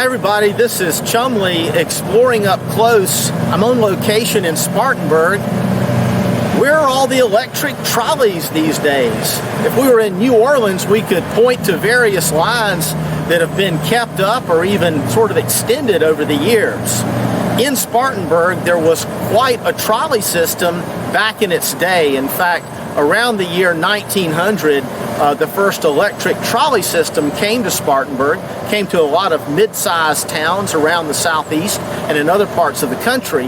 Hi everybody, this is Chumley exploring up close. I'm on location in Spartanburg. Where are all the electric trolleys these days? If we were in New Orleans, we could point to various lines that have been kept up or even sort of extended over the years. In Spartanburg, there was quite a trolley system back in its day. In fact, around the year 1900, the first electric trolley system came to Spartanburg, came to a lot of mid-sized towns around the southeast and in other parts of the country.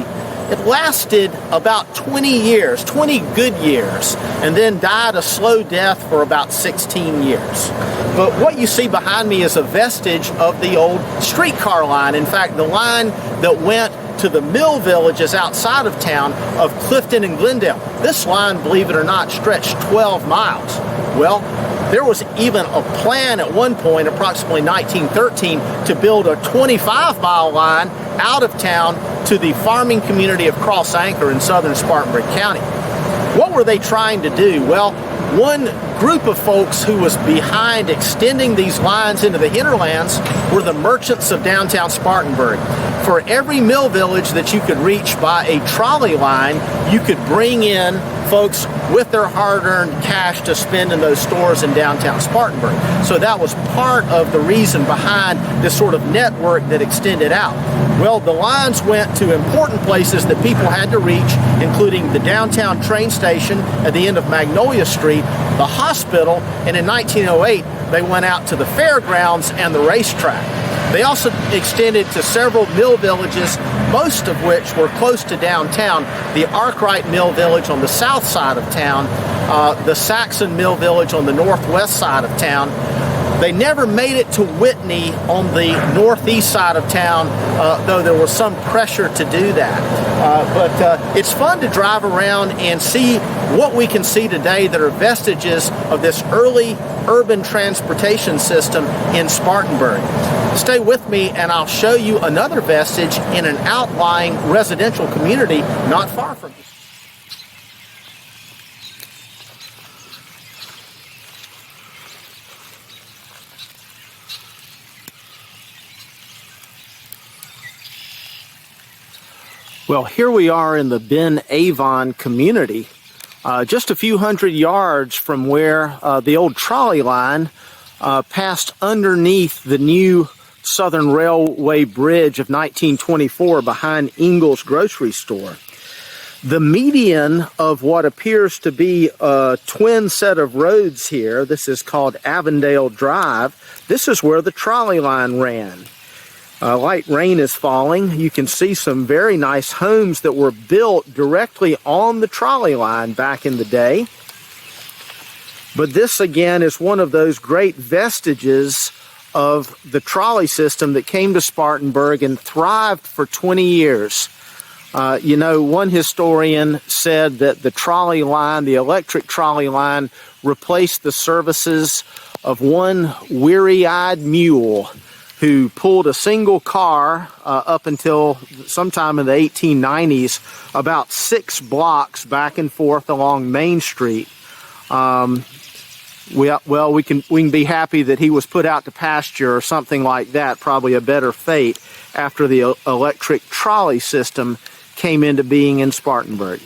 It lasted about 20 years, 20 good years, and then died a slow death for about 16 years. But what you see behind me is a vestige of the old streetcar line. In fact, the line that went to the mill villages outside of town of Clifton and Glendale. This line, believe it or not, stretched 12 miles. Well, there was even a plan at one point, approximately 1913, to build a 25-mile line out of town to the farming community of Cross Anchor in southern Spartanburg County. What were they trying to do? Well, one group of folks who was behind extending these lines into the hinterlands were the merchants of downtown Spartanburg. For every mill village that you could reach by a trolley line, you could bring in folks with their hard-earned cash to spend in those stores in downtown Spartanburg. So that was part of the reason behind this sort of network that extended out. Well, the lines went to important places that people had to reach, including the downtown train station at the end of Magnolia Street, the hospital, and in 1908, they went out to the fairgrounds and the racetrack. They also extended to several mill villages, most of which were close to downtown. The Arkwright Mill Village on the south side of town, the Saxon Mill Village on the northwest side of town. They never made it to Whitney on the northeast side of town, though there was some pressure to do that. But it's fun to drive around and see what we can see today that are vestiges of this early urban transportation system in Spartanburg. Stay with me and I'll show you another vestige in an outlying residential community not far from here. Well, here we are in the Ben Avon community, just a few hundred yards from where the old trolley line passed underneath the new Southern Railway Bridge of 1924 behind Ingles Grocery Store. The median of what appears to be a twin set of roads here, this is called Avondale Drive, this is where the trolley line ran. Light rain is falling. You can see some very nice homes that were built directly on the trolley line back in the day. But this again is one of those great vestiges of the trolley system that came to Spartanburg and thrived for 20 years. You know, one historian said that the trolley line, the electric trolley line, replaced the services of one weary-eyed mule who pulled a single car up until sometime in the 1890s, about 6 blocks back and forth along Main Street. We can be happy that he was put out to pasture or something like that, probably a better fate after the electric trolley system came into being in Spartanburg.